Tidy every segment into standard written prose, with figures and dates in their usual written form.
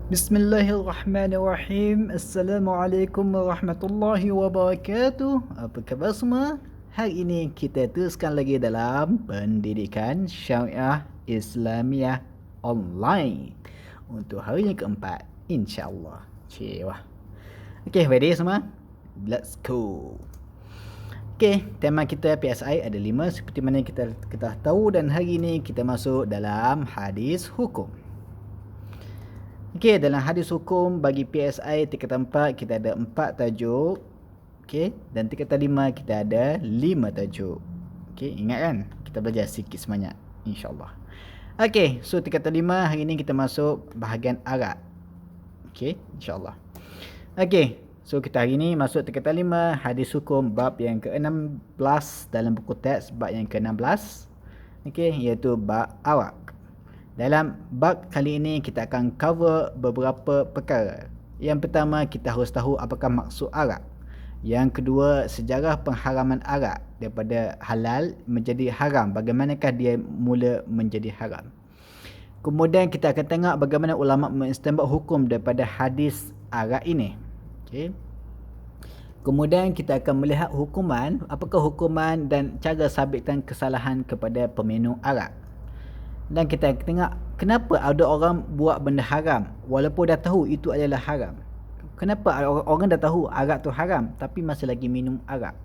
Bismillahirrahmanirrahim. Assalamualaikum warahmatullahi wabarakatuh. Apa khabar semua? Hari ini kita teruskan lagi dalam pendidikan syariah Islamiah online untuk hari yang keempat, insya-Allah. Cewa. Okey, ready semua? Let's go. Okey, tema kita PSI ada 5 seperti mana kita tahu, dan hari ini kita masuk dalam hadis hukum. Okey, dalam hadis hukum bagi PSI tingkatan 4 kita ada 4 tajuk. Okey, dan tingkatan 5 kita ada 5 tajuk. Okey, ingat kan? Kita belajar sikit sebanyak, insya-Allah. Okey, so tingkatan 5 hari ini kita masuk bahagian Arab. Okey, insya-Allah. Okey, so kita hari ini masuk tingkatan 5 hadis hukum bab yang ke-16 dalam buku teks, bab yang ke-16. Okey, iaitu bab Arab. Dalam bab kali ini kita akan cover beberapa perkara. Yang pertama, kita harus tahu apakah maksud arak. Yang kedua, sejarah pengharaman arak daripada halal menjadi haram. Bagaimanakah dia mula menjadi haram. Kemudian kita akan tengok bagaimana ulama mengistinbat hukum daripada hadis arak ini. Okay. Kemudian kita akan melihat hukuman, apakah hukuman dan cara sabitan kesalahan kepada peminum arak. Dan kita tengok kenapa ada orang buat benda haram walaupun dah tahu itu adalah haram. Kenapa orang dah tahu arak tu haram tapi masih lagi minum arak.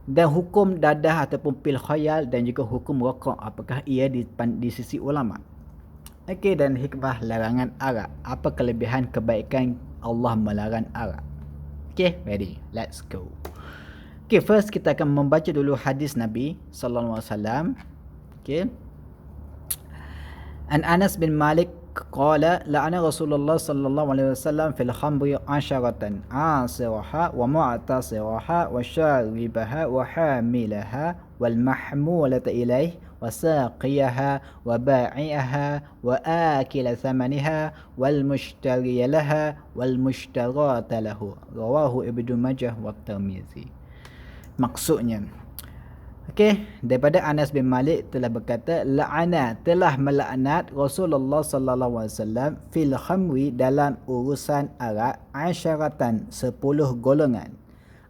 Dan hukum dadah ataupun pil khayal dan juga hukum rokok, apakah ia di sisi ulama. Okey, dan hikmah larangan arak. Apa kelebihan kebaikan Allah melarang arak. Okey, ready? Let's go. Okey, first kita akan membaca dulu hadis Nabi sallallahu alaihi wasallam. Okey. An Anas bin Malik qala la'ana Rasulullah sallallahu alaihi wasallam fil khamri 'asharatan asiraha wa mu'tasiraha wa syaribaha wa hamilaha wal mahmulata ilaih wa saqiyaha wa ba'i'aha wa akila thamaniha wal mushtariya laha wal mushtarata lahu. Rawahu Ibnu Majah wa Tirmizi. Maksudnya, okey, daripada Anas bin Malik telah berkata, la'ana, telah melaknat Rasulullah sallallahu alaihi wasallam fil khamri, dalam urusan arak, asyaratan, 10 golongan.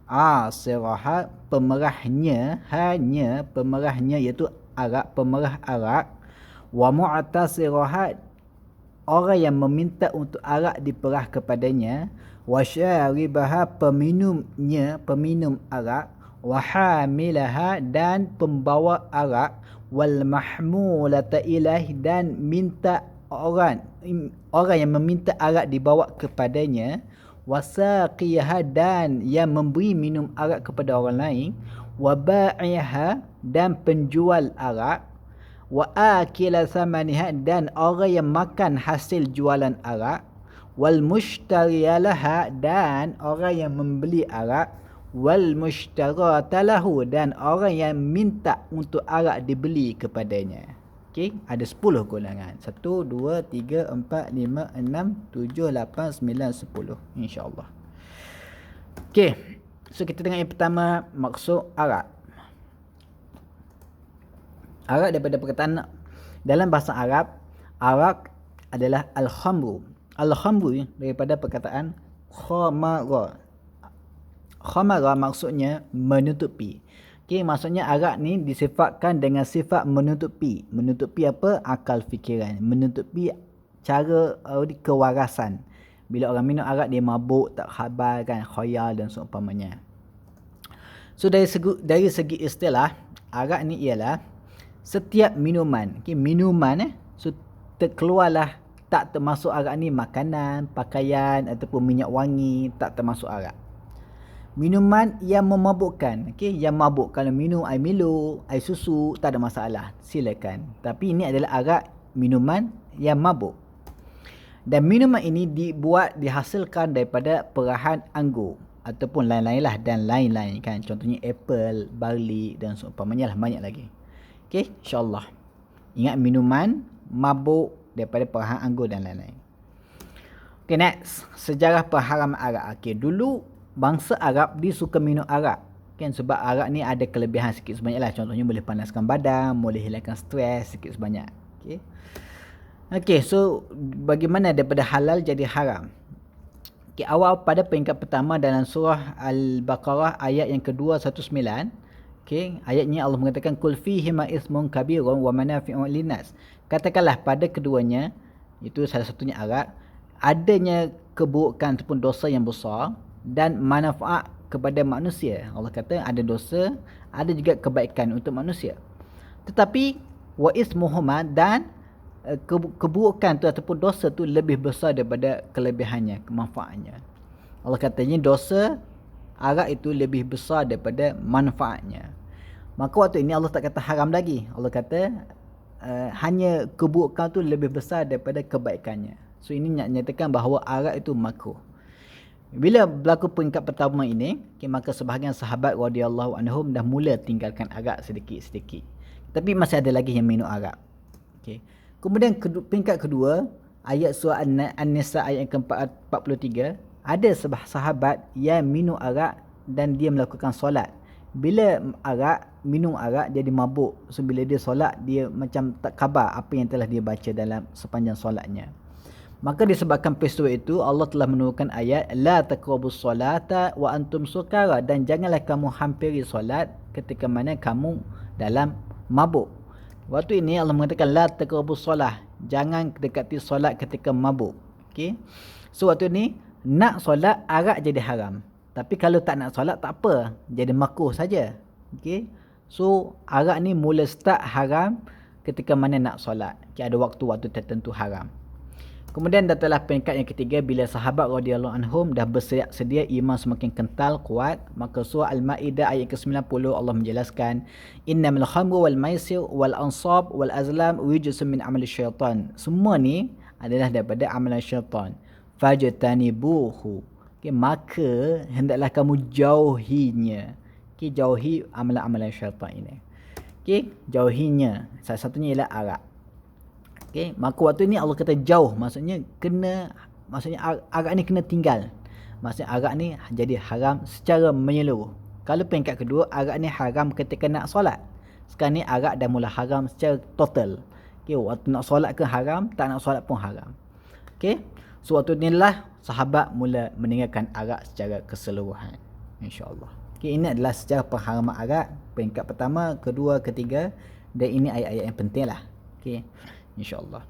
Asiraha, pemerahnya, hanya pemerahnya iaitu arak, pemerah arak. Wa mu'tasiraha, orang yang meminta untuk arak diperah kepadanya. Wa syaribaha, peminumnya, peminum arak. Wahamilaha, dan pembawa arak. Wal mahmulata ilaih, dan minta orang yang meminta arak dibawa kepadanya. Wasaqiyaha, dan yang memberi minum arak kepada orang lain. Waba'iha, dan penjual arak. Wa akila thamaniha, dan orang yang makan hasil jualan arak. Wal mushtarialaha, dan orang yang membeli arak. Wal mushtarata lahu, dan orang yang minta untuk arak dibeli kepadanya. Okey, ada 10 golongan. 1 2 3 4 5 6 7 8 9 10, insya-Allah. Okey, so kita tengok yang pertama, maksud arak. Arak daripada perkataan dalam bahasa Arab, arak adalah al-khamru. Al-khamru daripada perkataan khamara. Khamara maksudnya menutupi. Okey, maksudnya arak ni disifatkan dengan sifat menutupi. Menutupi apa? Akal fikiran. Menutupi cara kewarasan. Bila orang minum arak dia mabuk, tak khabar kan, khayal dan seumpamanya. So dari segi istilah, arak ni ialah setiap minuman. Okey, minuman so terkeluarlah, tak termasuk arak ni makanan, pakaian ataupun minyak wangi, tak termasuk arak. Minuman yang memabukkan, okey, yang mabuk. Kalau minum air Milo, air susu, tak ada masalah, silakan. Tapi ini adalah arak, minuman yang mabuk. Dan minuman ini dihasilkan daripada perahan anggur ataupun lain-lain lah, dan lain-lain kan. Contohnya apple, barley dan seumpamanya lah, banyak lagi. Okey, insya-Allah. Ingat, minuman mabuk daripada perahan anggur dan lain-lain. Okey, next, sejarah pengharaman arak. Okey, dulu bangsa Arab dia suka minum arak kan, sebab arak ni ada kelebihan sikit sebanyak lah. Contohnya boleh panaskan badan, boleh hilangkan stres sikit sebanyak. Okey. Okey, so bagaimana daripada halal jadi haram? Okay, awal pada peringkat pertama dalam surah Al-Baqarah ayat yang ke-219. Okay, ayat ini Allah mengatakan kul fihi ma ismun kabirun wa manafi'un linnas. Katakanlah pada keduanya, itu salah satunya arak, adanya keburukan ataupun dosa yang besar dan manfaat kepada manusia. Allah kata ada dosa, ada juga kebaikan untuk manusia. Tetapi wa ismuhuma, dan keburukan tu ataupun dosa tu lebih besar daripada kelebihannya, kemanfaatnya. Allah katanya dosa arak itu lebih besar daripada manfaatnya. Maka waktu ini Allah tak kata haram lagi. Allah kata hanya keburukan tu lebih besar daripada kebaikannya. So ini nyatakan bahawa arak itu makruh. Bila berlaku peringkat pertama ini, maka sebahagian sahabat radhiyallahu anhum dah mula tinggalkan arak sedikit-sedikit. Tapi masih ada lagi yang minum arak. Okay. Kemudian peringkat kedua, ayat surah An-Nisa ayat ke-43, ada sahabat yang minum arak dan dia melakukan solat. Bila minum arak jadi mabuk. So bila dia solat, dia macam tak khabar apa yang telah dia baca dalam sepanjang solatnya. Maka disebabkan peristiwa itu, Allah telah menurunkan ayat la taqrabus solata wa antum sukara, dan janganlah kamu hampiri solat ketika mana kamu dalam mabuk. Waktu ini Allah mengatakan la taqrabus solah, jangan dekati solat ketika mabuk. Okey. So waktu ini nak solat arak jadi haram. Tapi kalau tak nak solat tak apa, jadi makruh saja. Okey. So arak ni mula start haram ketika mana nak solat. Okay, ada waktu-waktu tertentu haram. Kemudian datanglah peringkat yang ketiga, bila sahabat radhiyallahu anhum dah bersedia sedia iman semakin kental, kuat, maka surah Al-Maidah ayat ke-90 Allah menjelaskan innamal khamru wal maisir wal ansab wal azlam rijsun min amali syaitan. Semua ni adalah daripada amalan syaitan. Fajtanibuhu. Okay, maka hendaklah kamu jauhinya. Okay, jauhi amalan-amalan syaitan ini. Okay, jauhinya. Salah satunya ialah arak. Okay, maka waktu ni Allah kata jauh, maksudnya arak ni kena tinggal. Maksudnya arak ni jadi haram secara menyeluruh. Kalau peringkat kedua, arak ni haram ketika nak solat. Sekarang ni arak dah mula haram secara total. Okay, waktu nak solat ke haram, tak nak solat pun haram. Okay, so waktu ni lah sahabat mula meninggalkan arak secara keseluruhan. InsyaAllah. Okay, ini adalah sejarah pengharaman arak. Peringkat pertama, kedua, ketiga. Dan ini ayat-ayat yang penting lah. Okay, InsyaAllah.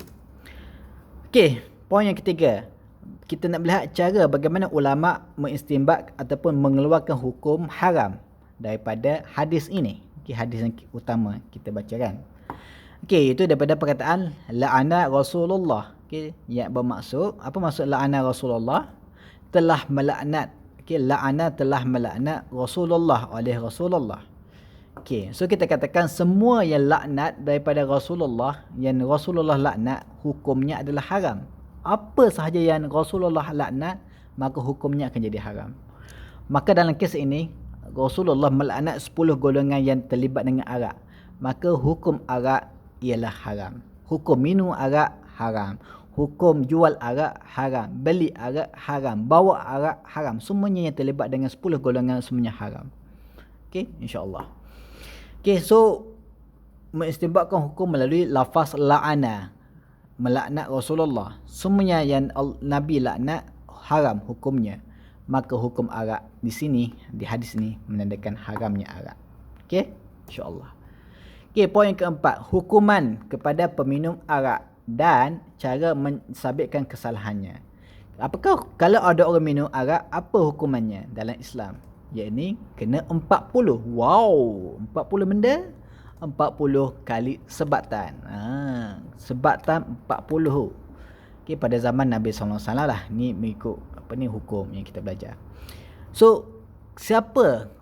Okey, poin yang ketiga. Kita nak melihat cara bagaimana ulama' mengistinbat ataupun mengeluarkan hukum haram daripada hadis ini. Okey, hadis yang utama kita baca kan. Okey, itu daripada perkataan la'ana Rasulullah. Okey, yang bermaksud, apa maksud la'ana Rasulullah? Telah melaknat. Okey, la'ana telah melaknat Rasulullah oleh Rasulullah. Okay, so kita katakan semua yang laknat daripada Rasulullah, yang Rasulullah laknat, hukumnya adalah haram. Apa sahaja yang Rasulullah laknat, maka hukumnya akan jadi haram. Maka dalam kes ini, Rasulullah melaknat 10 golongan yang terlibat dengan arak. Maka hukum arak ialah haram. Hukum minum arak haram. Hukum jual arak haram. Beli arak haram. Bawa arak haram. Semuanya yang terlibat dengan 10 golongan semuanya haram. Okay, insyaAllah. Okay, so mengistinbatkan hukum melalui lafaz la'ana, melaknat Rasulullah. Semuanya yang Nabi laknat haram hukumnya. Maka hukum arak di sini, di hadis ini menandakan haramnya arak. Okay, insyaAllah. Okay, poin yang keempat, hukuman kepada peminum arak dan cara mensabitkan kesalahannya. Apakah kalau ada orang minum arak, apa hukumannya dalam Islam? Iaitu kena 40. Wow, 40 benda, 40 kali sebatan. Sebatan 40. Okay, pada zaman Nabi SAW lah. Ni mengikut apa ni hukum yang kita belajar. So, siapa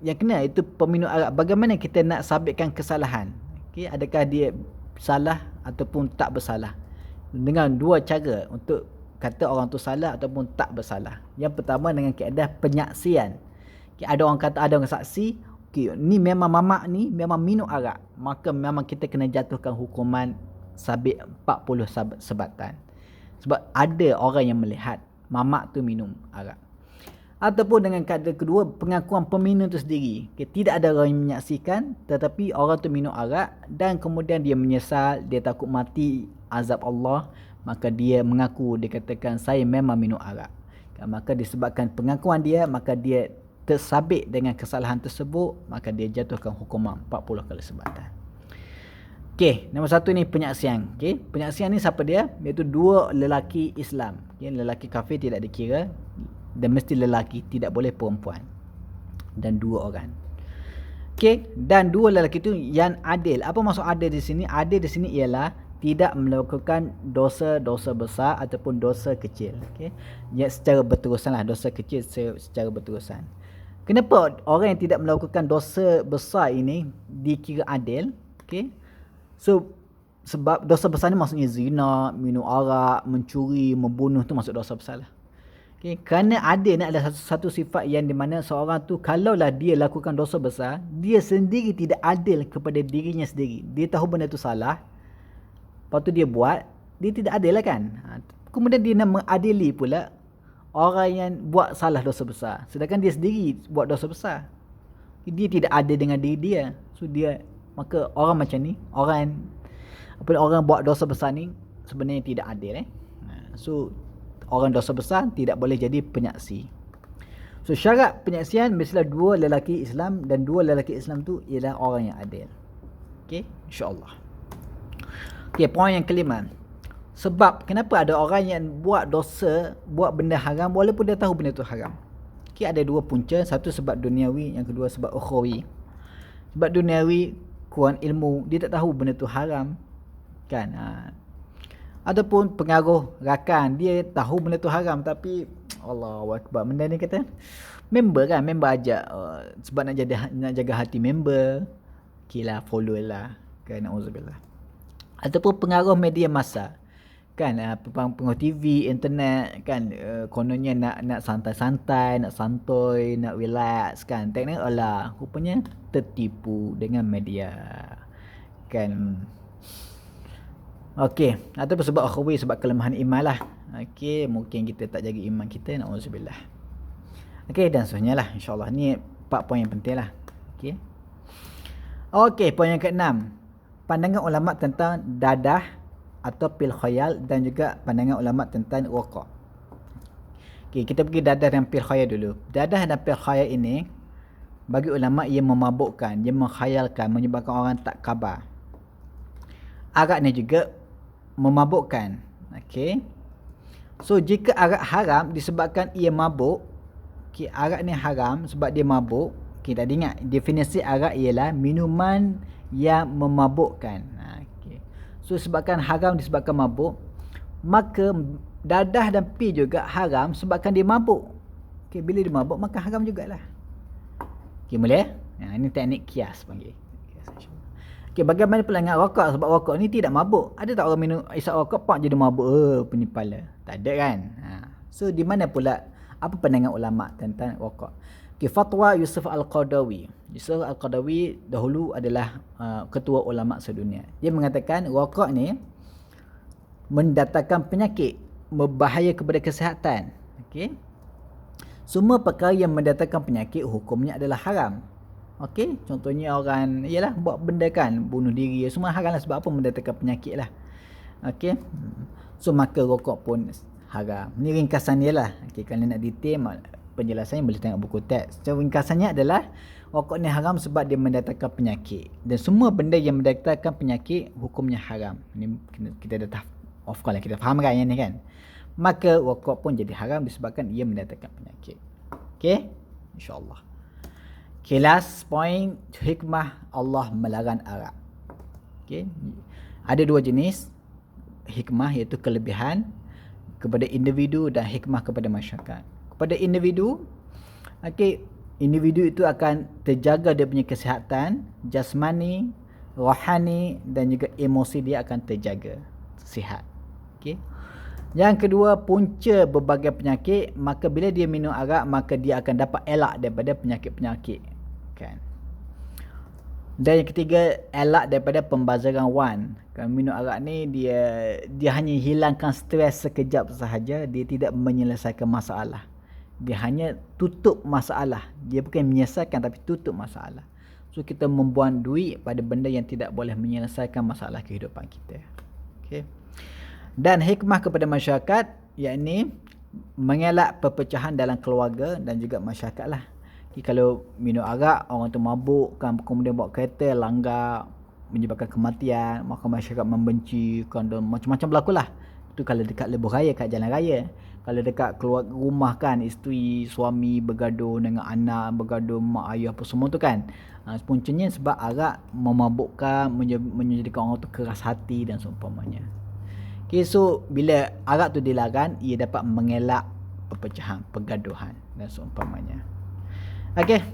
yang kena? Itu peminum arak. Bagaimana kita nak sabitkan kesalahan? Okay, adakah dia salah ataupun tak bersalah? Dengan dua cara untuk kata orang tu salah ataupun tak bersalah. Yang pertama dengan kaedah penyaksian. Okay, ada orang kata, ada orang saksi, okay, ni memang mamak ni memang minum arak, maka memang kita kena jatuhkan hukuman sabit 40 sebatan. Sebab ada orang yang melihat mamak tu minum arak. Ataupun dengan kaedah kedua, pengakuan peminum tu sendiri. Okay, tidak ada orang yang menyaksikan, tetapi orang tu minum arak dan kemudian dia menyesal, dia takut mati azab Allah, maka dia mengaku, dia katakan saya memang minum arak. Maka disebabkan pengakuan dia, maka dia tersabit dengan kesalahan tersebut, maka dia jatuhkan hukuman 40 kali sebatan. Okey, nombor satu ni penyaksian. Okey, penyaksian ni siapa dia? Iaitu dua lelaki Islam. Okey, lelaki kafir tidak dikira dan mesti lelaki, tidak boleh perempuan. Dan dua orang. Okey, dan dua lelaki itu yang adil. Apa maksud adil di sini? Adil di sini ialah tidak melakukan dosa-dosa besar ataupun dosa kecil. Okey, ya, secara berterusan lah, dosa kecil secara berterusan. Kenapa orang yang tidak melakukan dosa besar ini dikira adil? Okey, so sebab dosa besar ni maksudnya zina, minum arak, mencuri, membunuh, tu masuk dosa besar lah. Okay. Kerana adil ni adalah satu sifat yang di mana seorang tu kalaulah dia lakukan dosa besar, dia sendiri tidak adil kepada dirinya sendiri. Dia tahu benda tu salah, lepas tu dia buat, dia tidak adil lah kan. Kemudian dia nak mengadili pula orang yang buat salah dosa besar, sedangkan dia sendiri buat dosa besar. Dia tidak adil dengan diri dia. So dia, maka orang macam ni, orang buat dosa besar ni sebenarnya tidak adil. So orang dosa besar tidak boleh jadi penyaksi. So syarat penyaksian mestilah dua lelaki Islam, dan dua lelaki Islam tu ialah orang yang adil. Okey, insya-Allah. Okey, poin yang kelima. Sebab kenapa ada orang yang buat dosa, buat benda haram walaupun dia tahu benda tu haram. Okey, ada dua punca, satu sebab duniawi, yang kedua sebab ukhrawi. Sebab duniawi, kurang ilmu, dia tak tahu benda tu haram kan. Ataupun pengaruh rakan, dia tahu benda tu haram tapi Allahu akbar, benda ni kata member kan, member ajak sebab nak jaga hati member, okeylah, follow lah kan, auzubillah. Ataupun pengaruh media massa kan, pengaruh TV, internet kan, kononnya nak santai-santai, nak santuy, nak relax kan, tengok lah rupanya tertipu dengan media kan. Okey, ataupun sebab akhwi, sebab kelemahan iman lah. Okey, mungkin kita tak jaga iman kita, na'udzubillah. Okey, dan seterusnya lah, insyaAllah. Ni 4 poin yang penting lah. Okey. Okey, poin yang ke-6. Pandangan ulama tentang dadah atau pil khayal, dan juga pandangan ulama tentang rokok. Okey, kita pergi dadah dan pil khayal dulu. Dadah dan pil khayal ini, bagi ulama ia memabukkan, ia menghayalkan, menyebabkan orang tak khabar. Arak ni juga memabukkan. Okey. So jika arak haram disebabkan ia mabuk, okey, arak ni haram sebab dia mabuk. Okey, dah ingat definisi arak ialah minuman yang memabukkan. Okey. So sebabkan haram disebabkan mabuk, maka dadah dan pi juga haram sebabkan dia mabuk. Okey, bila dia mabuk maka haram jugalah. Okey, boleh? Ini teknik kias panggil. Okay, bagaimana pula dengan rokok? Sebab rokok ni tidak mabuk. Ada tak orang minum isap rokok, pak jadi mabuk? Penipala. Tak ada kan? So, di mana pula, apa pandangan ulama tentang rokok? Okay, fatwa Yusuf Al-Qaradawi. Yusuf Al-Qaradawi dahulu adalah ketua ulama sedunia. Dia mengatakan rokok ni mendatangkan penyakit, berbahaya kepada kesihatan. Okay? Semua perkara yang mendatangkan penyakit, hukumnya adalah haram. Okey, contohnya orang ialah buat benda kan, bunuh diri, semua haram lah, sebab apa, mendatangkan penyakit lah. Okey. So maka rokok pun haram. Ni ringkasan dia lah. Okey, kalau nak detail penjelasannya boleh tengok buku teks. So ringkasannya adalah rokok ni haram sebab dia mendatangkan penyakit, dan semua benda yang mendatangkan penyakit hukumnya haram. Ni kita dah of course lah, kita faham kan yang ni kan. Maka rokok pun jadi haram disebabkan ia mendatangkan penyakit. Okey, insya-Allah. Okay, last point, hikmah Allah melarang arak. Okay. Ada dua jenis hikmah, iaitu kelebihan kepada individu dan hikmah kepada masyarakat. Kepada individu, okay, individu itu akan terjaga dia punya kesihatan jasmani, rohani, dan juga emosi dia akan terjaga sihat. Okay. Yang kedua, punca berbagai penyakit, maka bila dia minum arak, maka dia akan dapat elak daripada penyakit-penyakit kan. Dan yang ketiga, elak daripada pembazaran wan. Kan minum arak ni dia hanya hilangkan stres sekejap sahaja, dia tidak menyelesaikan masalah. Dia hanya tutup masalah. Dia bukan menyelesaikan tapi tutup masalah. So kita membuang duit pada benda yang tidak boleh menyelesaikan masalah kehidupan kita. Okey. Dan hikmah kepada masyarakat, yakni mengelak perpecahan dalam keluarga dan juga masyarakat lah. Jadi kalau minum arak, orang tu mabuk kan, kemudian bawa kereta langgar, menyebabkan kematian, maka masyarakat membenci kan, dan macam-macam berlaku lah. Itu kalau dekat lebuh raya, kat jalan raya. Kalau dekat keluar rumah kan, isteri suami bergaduh dengan anak, bergaduh mak ayah apa semua tu kan, puncanya sebab arak memabukkan, menjadikan orang tu keras hati dan seumpamanya. Okay, so bila arak tu dilarang, ia dapat mengelak perpecahan, pergaduhan dan seumpamanya. Okey,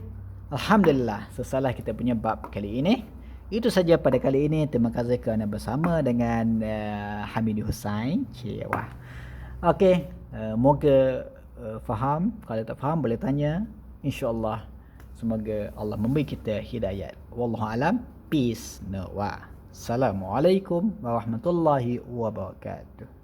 alhamdulillah, selesai kita punya bab kali ini. Itu saja pada kali ini. Terima kasih kerana bersama dengan Hamidi Hussain. Wah. Okey, moga faham. Kalau tak faham boleh tanya. InsyaAllah semoga Allah memberi kita hidayat. Wallahu alam. Peace. Assalamualaikum warahmatullahi wabarakatuh.